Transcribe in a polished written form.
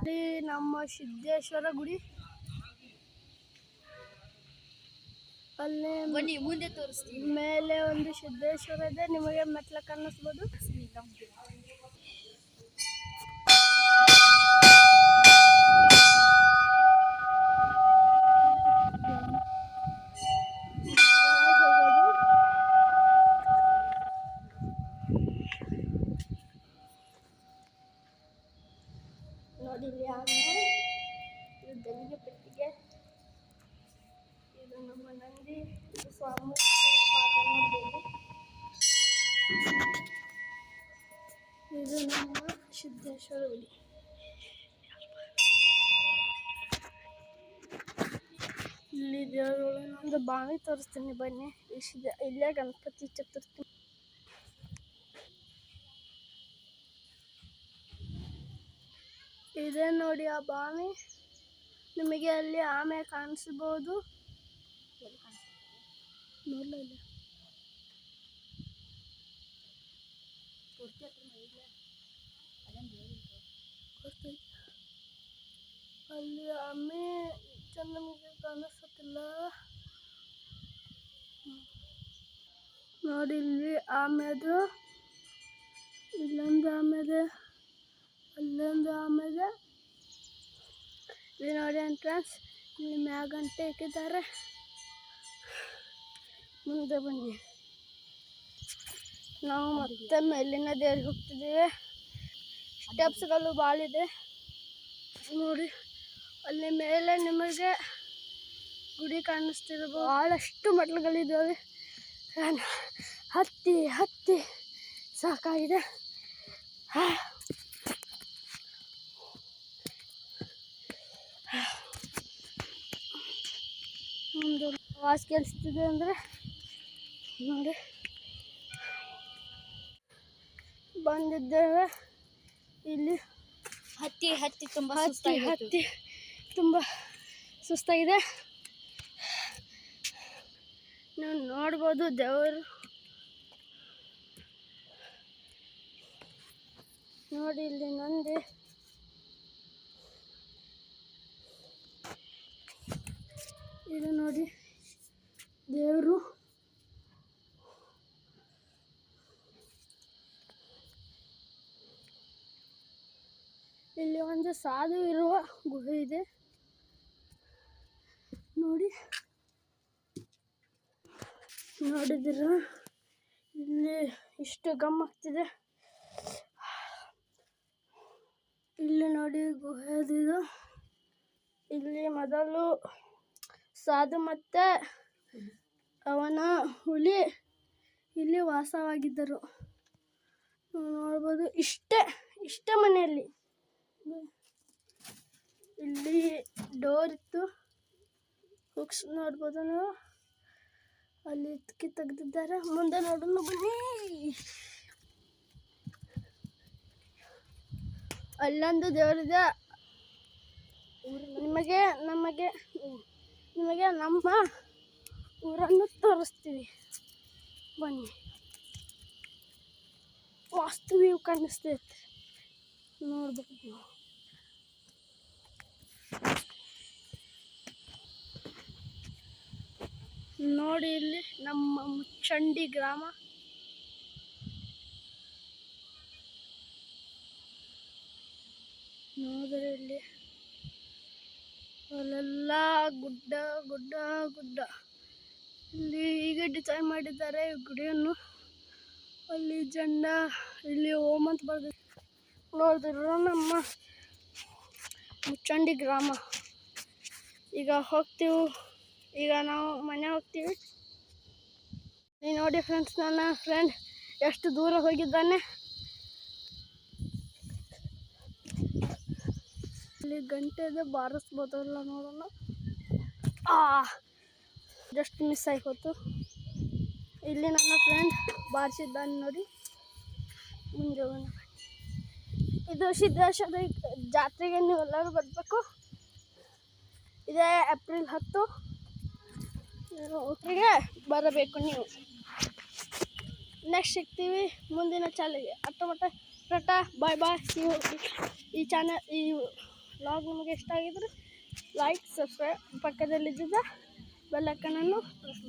ಇಲ್ಲಿ ನಮ್ಮ ಸಿದ್ದೇಶ್ವರ ಗುಡಿ, ಅಲ್ಲಿ ಮುಂದೆ ತೋರಿಸ್ತೀವಿ. ಮೇಲೆ ಒಂದು ಸಿದ್ದೇಶ್ವರ ಇದೆ, ನಿಮಗೆ ಮೆಟ್ಲ ಕಾಣಿಸ್ಬೋದು. ನೋಡಿ ಇಲ್ಲಿ ಆಮೇಲೆ ಇದು ಗಲ್ಲಿಗೆ ಪೆಟ್ಟಿಗೆ, ಇದು ನಮ್ಮ ನಂದಿ, ಇದು ಸ್ವಾಮಿ ನೋಡ್ಬೋದು. ಇದು ನಮ್ಮ ಸಿದ್ದೇಶ್ವರ ಗುಡಿ. ಇಲ್ಲಿ ದೇವರುಗಳು ಒಂದು ಬಾವಿ ತೋರಿಸ್ತೀನಿ ಬನ್ನಿ. ಇಲ್ಲೇ ಗಣಪತಿ ಚತುರ್ಥಿ. ಇದೆ ನೋಡಿ ಆ ಬಾವಿ, ನಿಮಗೆ ಅಲ್ಲಿ ಆಮೆ ಕಾಣಿಸ್ಬೋದು. ಅಲ್ಲಿ ಆಮೆ ನಮಗೆ ಕಾಣಿಸುತ್ತಿಲ್ಲ ನೋಡಿ. ಇಲ್ಲಿ ಆಮೆದು, ಇಲ್ಲೊಂದು ಆಮೆದೆ, ಅಲ್ಲೊಂದು ಆಮೆದೆ. ಇಲ್ಲಿ ನೋಡಿ ಎಂಟ್ರೆನ್ಸ್, ಇಲ್ಲಿ ಮ್ಯಾಗಂಟೆ ಇಟ್ಟಿದ್ದಾರೆ. ಮುಂದೆ ಬನ್ನಿ, ನಾವು ಮತ್ತೆ ಮೇಲಿನ ದೇವ್ರಿಗೆ ಹೋಗ್ತಿದ್ದೀವಿ. ಸ್ಟೆಪ್ಸ್ಗಳು ಭಾಳ ಇದೆ ನೋಡಿ. ಅಲ್ಲಿ ಮೇಲೆ ನಿಮಗೆ ಗುಡಿ ಕಾಣಿಸ್ತಿರ್ಬೋದು. ಭಾಳಷ್ಟು ಮೆಟ್ಲುಗಳಿದ್ದಾವೆ, ಹತ್ತಿ ಹತ್ತಿ ಸಾಕಾಗಿದೆ. ಒಂದು ವಾಸ್ ಕೇಳಿಸ್ತಿದೆ ಅಂದರೆ ನೋಡಿ, ಬಂದಿದ್ದೇವೆ. ಇಲ್ಲಿ ಹತ್ತಿ ತುಂಬ ಸುಸ್ತಾಗಿದೆ. ನೀವು ನೋಡ್ಬೋದು ದೇವರು ನೋಡಿ. ಇಲ್ಲಿ ನಂದಿ, ಇದು ನೋಡಿ ದೇವರು. ಇಲ್ಲಿ ಒಂದು ಸಾಧು ಇರುವ ಗುಹೆ ಇದೆ ನೋಡಿ. ನೋಡಿದ್ರ ಇಲ್ಲಿ ಇಷ್ಟು ಗಮ್ಮತ್ತಿದೆ. ಇಲ್ಲಿ ನೋಡಿ ಗುಹೆ ಇದು. ಇಲ್ಲಿ ಮೊದಲು ಸಾಧು ಮತ್ತೆ ಅವನ ಹುಲಿ ಇಲ್ಲಿ ವಾಸವಾಗಿದ್ದರು. ನೋಡ್ಬೋದು, ಇಷ್ಟೇ ಮನೆಯಲ್ಲಿ. ಇಲ್ಲಿ ಡೋರ್ ಇತ್ತು, ಹುಕ್ಸ್ ನೋಡ್ಬೋದು ನೀವು. ಅಲ್ಲಿ ತೆಗೆದಿದ್ದಾರೆ. ಮುಂದೆ ನೋಡೋಣ ಬನ್ನಿ. ಅಲ್ಲೊಂದು ದೇವರಿದೆ. ನಿಮಗೆ ನಮ್ಮ ಊರನ್ನು ತೋರಿಸ್ತೀವಿ ಬನ್ನಿ. ಮಸ್ತ್ ವ್ಯೂ ಕಾಣಿಸ್ತೈತೆ ನೋಡ್ಬೇಕು. ನೋಡಿ ಇಲ್ಲಿ ನಮ್ಮ ಮುಚ್ಚಂಡಿ ಗ್ರಾಮ. ನೋಡಿದ್ರೆ ಇಲ್ಲಿ ಅಲ್ಲೆಲ್ಲ ಗುಡ್ಡ ಗುಡ್ಡ ಗುಡ್ಡ. ಇಲ್ಲಿ ಈಗ ಡಿಸೈನ್ ಮಾಡಿದ್ದಾರೆ ಗುಡಿಯನ್ನು. ಅಲ್ಲಿ ಜಂಡ, ಇಲ್ಲಿ ಓಂ ಅಂತ ಬರ್ದು ನೋಡಿದ್ರು ನಮ್ಮ ಮುಚ್ಚಂಡಿ ಗ್ರಾಮ. ಈಗ ನಾವು ಮನೆ ಹೋಗ್ತೀವಿ. ನೀವು ನೋಡಿ ಫ್ರೆಂಡ್ಸ್, ನನ್ನ ಫ್ರೆಂಡ್ ಎಷ್ಟು ದೂರ ಹೋಗಿದ್ದಾನೆ. ಇಲ್ಲಿ ಗಂಟೆದು ಬಾರಿಸ್ಬೋದಲ್ಲ, ನೋಡೋಣ. ಜಸ್ಟ್ ಮಿಸ್ ಆಯ್ತು. ಇಲ್ಲಿ ನನ್ನ ಫ್ರೆಂಡ್ ಬಾರಿಸಿದ್ದಾನೆ ನೋಡಿ. ಮುಂದೆ ಇದು ಸಿದ್ದೇಶ್ವರ ಜಾತ್ರೆಗೆ ನೀವೆಲ್ಲರೂ ಬರಬೇಕು. ಇದೇ ಏಪ್ರಿಲ್ 10 ಒಟ್ಟಿಗೆ ಬರಬೇಕು ನೀವು. ನೆಕ್ಸ್ಟ್ ಸಿಗ್ತೀವಿ ಮುಂದಿನ ಚಾನಲ್ಗೆ. ಅಟ್ಟ ಬಾಯ್ ಬಾಯ್. ಈ ವ್ಲಾಗ್ ನಿಮಗೆ ಇಷ್ಟ ಆಗಿದ್ರೆ ಲೈಕ್ ಸಬ್ಸ್ಕ್ರೈಬ್ ಪಕ್ಕದಲ್ಲಿದ್ದ ಬೆಲ್ ಐಕಾನನ್ನು ಪ್ರೆಸ್ ಮಾಡಿ.